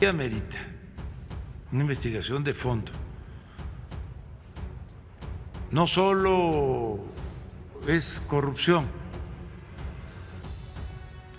amerita una investigación de fondo. No solo es corrupción,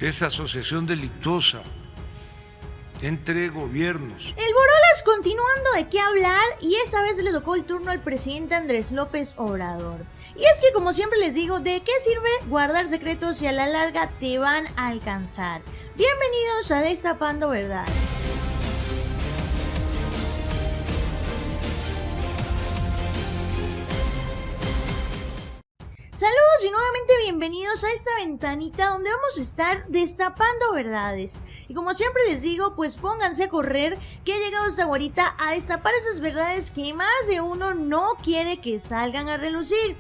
es asociación delictuosa entre gobiernos. El Borolas continuando de qué hablar, y esa vez le tocó el turno al presidente Andrés López Obrador. Y es que, como siempre les digo, ¿de qué sirve guardar secretos si a la larga te van a alcanzar? Bienvenidos a Destapando Verdades. Saludos y nuevamente bienvenidos a esta ventanita donde vamos a estar destapando verdades. Y como siempre les digo, pues pónganse a correr, que ha llegado esta guarita a destapar esas verdades que más de uno no quiere que salgan a relucir.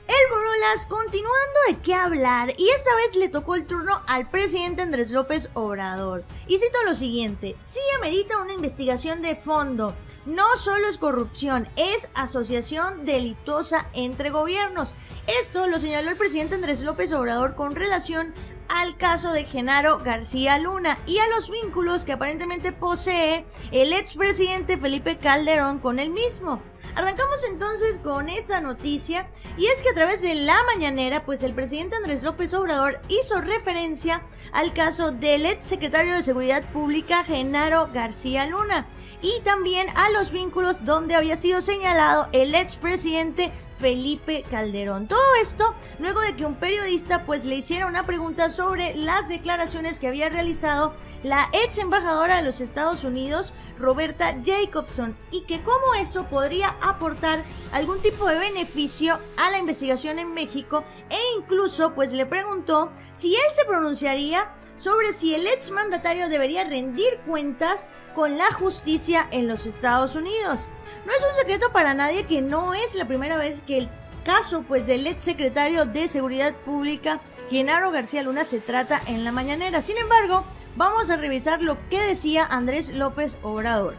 El Borolas continuando de qué hablar, y esta vez le tocó el turno al presidente Andrés López Obrador. Y cito lo siguiente: sí amerita una investigación de fondo. No solo es corrupción, es asociación delictuosa entre gobiernos. Esto lo señaló el presidente Andrés López Obrador con relación al caso de Genaro García Luna y a los vínculos que aparentemente posee el expresidente Felipe Calderón con el mismo. Arrancamos entonces con esta noticia, y es que a través de la mañanera, pues el presidente Andrés López Obrador hizo referencia al caso del exsecretario de Seguridad Pública Genaro García Luna y también a los vínculos donde había sido señalado el expresidente Felipe Calderón. Todo esto luego de que un periodista pues le hiciera una pregunta sobre las declaraciones que había realizado la ex embajadora de los Estados Unidos, Roberta Jacobson, y que cómo esto podría aportar algún tipo de beneficio a la investigación en México, e incluso pues le preguntó si él se pronunciaría sobre si el ex mandatario debería rendir cuentas con la justicia en los Estados Unidos. No es un secreto para nadie que no es la primera vez que el caso pues del ex secretario de Seguridad Pública Genaro García Luna se trata en la mañanera. Sin embargo, vamos a revisar lo que decía Andrés López Obrador.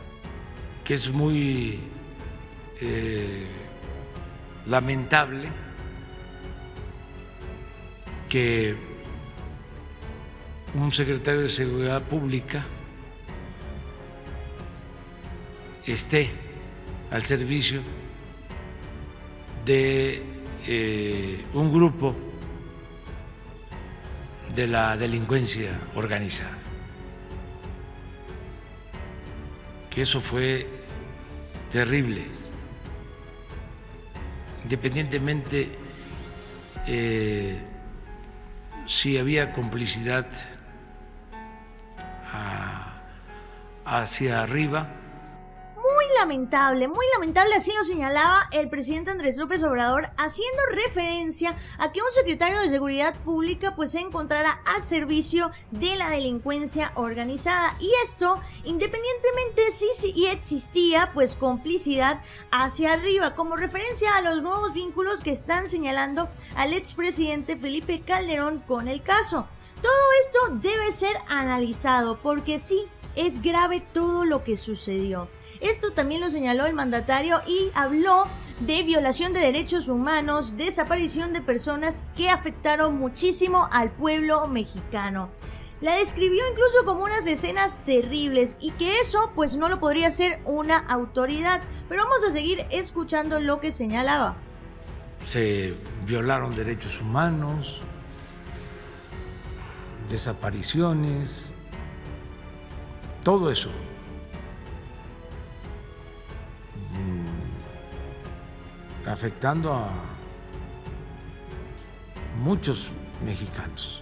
Que es muy lamentable que un secretario de Seguridad Pública esté al servicio de un grupo de la delincuencia organizada. Que eso fue terrible, independientemente si había complicidad hacia arriba. Muy lamentable, así lo señalaba el presidente Andrés López Obrador, haciendo referencia a que un secretario de Seguridad Pública pues se encontrara al servicio de la delincuencia organizada, y esto independientemente si existía pues complicidad hacia arriba, como referencia a los nuevos vínculos que están señalando al expresidente Felipe Calderón con el caso. Todo esto debe ser analizado porque sí, es grave todo lo que sucedió. Esto también lo señaló el mandatario y habló de violación de derechos humanos, desaparición de personas que afectaron muchísimo al pueblo mexicano. La describió incluso como unas escenas terribles, y que eso pues no lo podría hacer una autoridad. Pero vamos a seguir escuchando lo que señalaba. Se violaron derechos humanos, desapariciones, todo eso. Afectando a muchos mexicanos.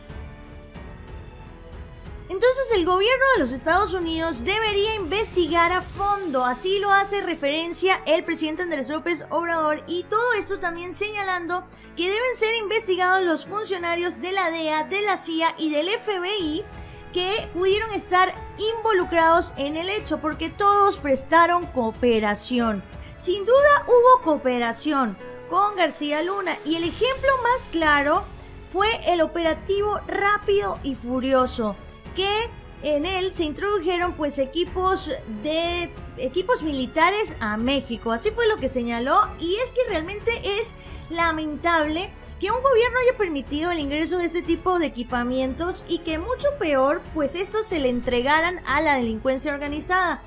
Entonces el gobierno de los Estados Unidos debería investigar a fondo, así lo hace referencia el presidente Andrés López Obrador, y todo esto también señalando que deben ser investigados los funcionarios de la DEA, de la CIA y del FBI que pudieron estar involucrados en el hecho, porque todos prestaron cooperación. Sin duda hubo cooperación con García Luna, y el ejemplo más claro fue el operativo Rápido y Furioso, que en él se introdujeron pues equipos militares a México. Así fue lo que señaló, y es que realmente es lamentable que un gobierno haya permitido el ingreso de este tipo de equipamientos y que mucho peor pues estos se le entregaran a la delincuencia organizada,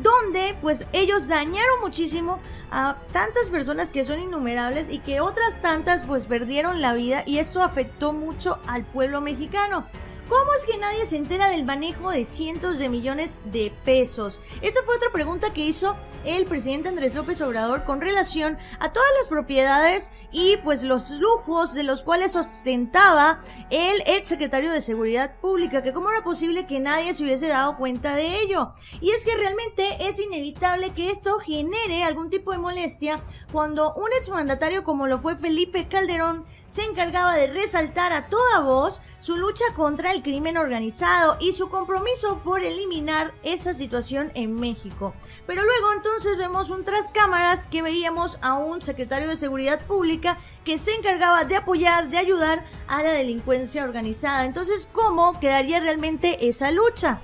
donde pues ellos dañaron muchísimo a tantas personas que son innumerables y que otras tantas pues perdieron la vida, y esto afectó mucho al pueblo mexicano. ¿Cómo es que nadie se entera del manejo de cientos de millones de pesos? Esta fue otra pregunta que hizo el presidente Andrés López Obrador con relación a todas las propiedades y pues los lujos de los cuales ostentaba el ex secretario de Seguridad Pública, que cómo era posible que nadie se hubiese dado cuenta de ello. Y es que realmente es inevitable que esto genere algún tipo de molestia cuando un exmandatario como lo fue Felipe Calderón se encargaba de resaltar a toda voz su lucha contra el crimen organizado y su compromiso por eliminar esa situación en México. Pero luego entonces vemos un tras cámaras que veíamos a un secretario de Seguridad Pública que se encargaba de apoyar, de ayudar a la delincuencia organizada. Entonces, ¿cómo quedaría realmente esa lucha?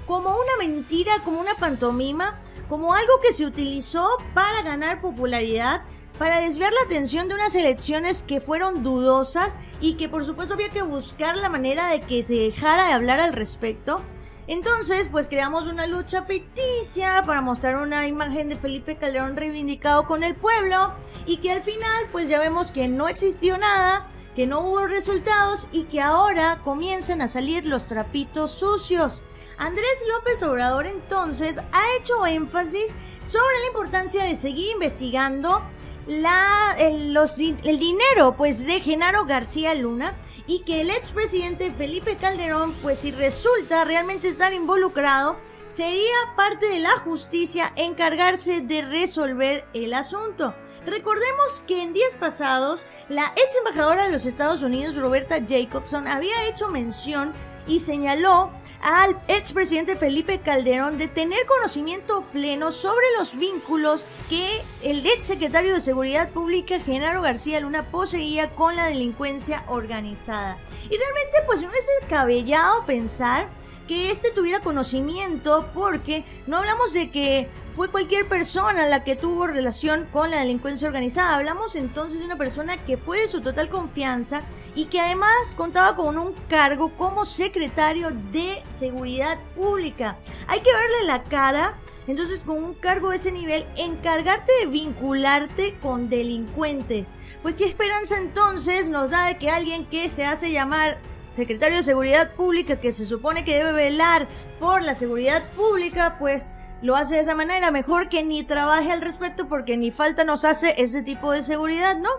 ¿Como una mentira, como una pantomima, como algo que se utilizó para ganar popularidad, para desviar la atención de unas elecciones que fueron dudosas y que por supuesto había que buscar la manera de que se dejara de hablar al respecto? Entonces, pues creamos una lucha ficticia para mostrar una imagen de Felipe Calderón reivindicado con el pueblo, y que al final pues ya vemos que no existió nada, que no hubo resultados y que ahora comienzan a salir los trapitos sucios. Andrés López Obrador entonces ha hecho énfasis sobre la importancia de seguir investigando el dinero pues de Genaro García Luna, y que el expresidente Felipe Calderón pues si resulta realmente estar involucrado, sería parte de la justicia encargarse de resolver el asunto. Recordemos que en días pasados la ex embajadora de los Estados Unidos, Roberta Jacobson, había hecho mención y señaló al expresidente Felipe Calderón de tener conocimiento pleno sobre los vínculos que el exsecretario de Seguridad Pública, Genaro García Luna, poseía con la delincuencia organizada. Y realmente pues no es descabellado pensar que tuviera conocimiento, porque no hablamos de que fue cualquier persona la que tuvo relación con la delincuencia organizada. Hablamos entonces de una persona que fue de su total confianza y que además contaba con un cargo como secretario de Seguridad Pública. Hay que verle la cara. Entonces, con un cargo de ese nivel, encargarte de vincularte con delincuentes. Pues qué esperanza entonces nos da de que alguien que se hace llamar secretario de Seguridad Pública, que se supone que debe velar por la seguridad pública, pues lo hace de esa manera. Mejor que ni trabaje al respecto, porque ni falta nos hace ese tipo de seguridad, ¿no?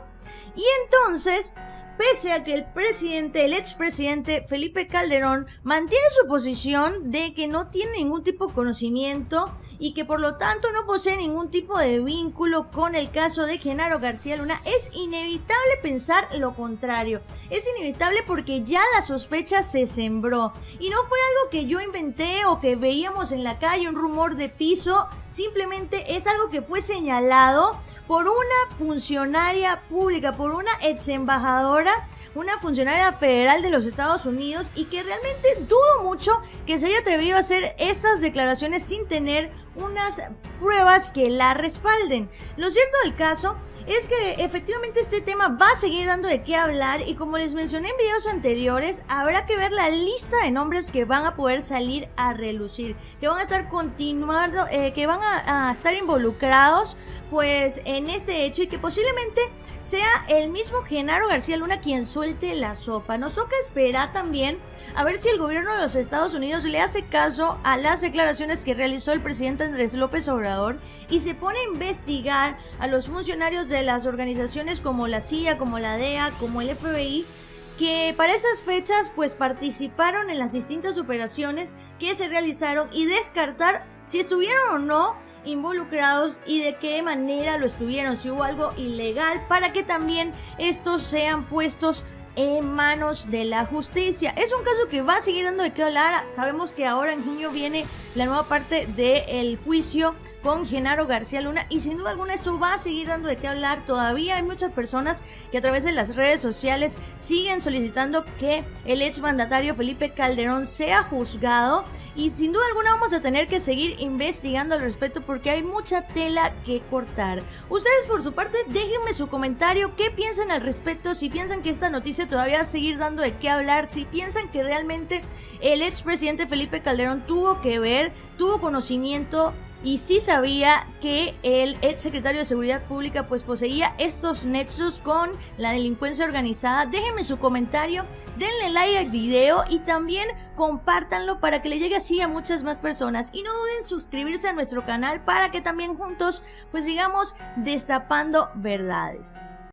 Y entonces, pese a que el expresidente Felipe Calderón mantiene su posición de que no tiene ningún tipo de conocimiento y que por lo tanto no posee ningún tipo de vínculo con el caso de Genaro García Luna, es inevitable pensar lo contrario. Es inevitable porque ya la sospecha se sembró. Y no fue algo que yo inventé o que veíamos en la calle, un rumor de piso. Simplemente es algo que fue señalado por una funcionaria pública, por una ex embajadora, una funcionaria federal de los Estados Unidos, y que realmente dudo mucho que se haya atrevido a hacer estas declaraciones sin tener unas pruebas que la respalden. Lo cierto del caso es que efectivamente este tema va a seguir dando de qué hablar, y como les mencioné en videos anteriores, habrá que ver la lista de nombres que van a poder salir a relucir, que van a estar continuando, que van a estar involucrados pues en este hecho, y que posiblemente sea el mismo Genaro García Luna quien suelte la sopa. Nos toca esperar también a ver si el gobierno de los Estados Unidos le hace caso a las declaraciones que realizó el presidente Andrés López Obrador y se pone a investigar a los funcionarios de las organizaciones como la CIA, como la DEA, como el FBI, que para esas fechas pues participaron en las distintas operaciones que se realizaron, y descartar si estuvieron o no involucrados y de qué manera lo estuvieron, si hubo algo ilegal, para que también estos sean puestos en manos de la justicia. Es un caso que va a seguir dando de qué hablar. Sabemos que ahora en junio viene la nueva parte del juicio con Genaro García Luna y sin duda alguna esto va a seguir dando de qué hablar. Todavía hay muchas personas que a través de las redes sociales siguen solicitando que el exmandatario Felipe Calderón sea juzgado y sin duda alguna vamos a tener que seguir investigando al respecto porque hay mucha tela que cortar. Ustedes por su parte déjenme su comentario, qué piensan al respecto, si piensan que esta noticia todavía va a seguir dando de qué hablar, si piensan que realmente el expresidente Felipe Calderón tuvo que ver, tuvo conocimiento y sí sabía que el exsecretario de Seguridad Pública pues poseía estos nexos con la delincuencia organizada. Déjenme su comentario, denle like al video y también compártanlo para que le llegue así a muchas más personas y no duden en suscribirse a nuestro canal para que también juntos pues sigamos destapando verdades.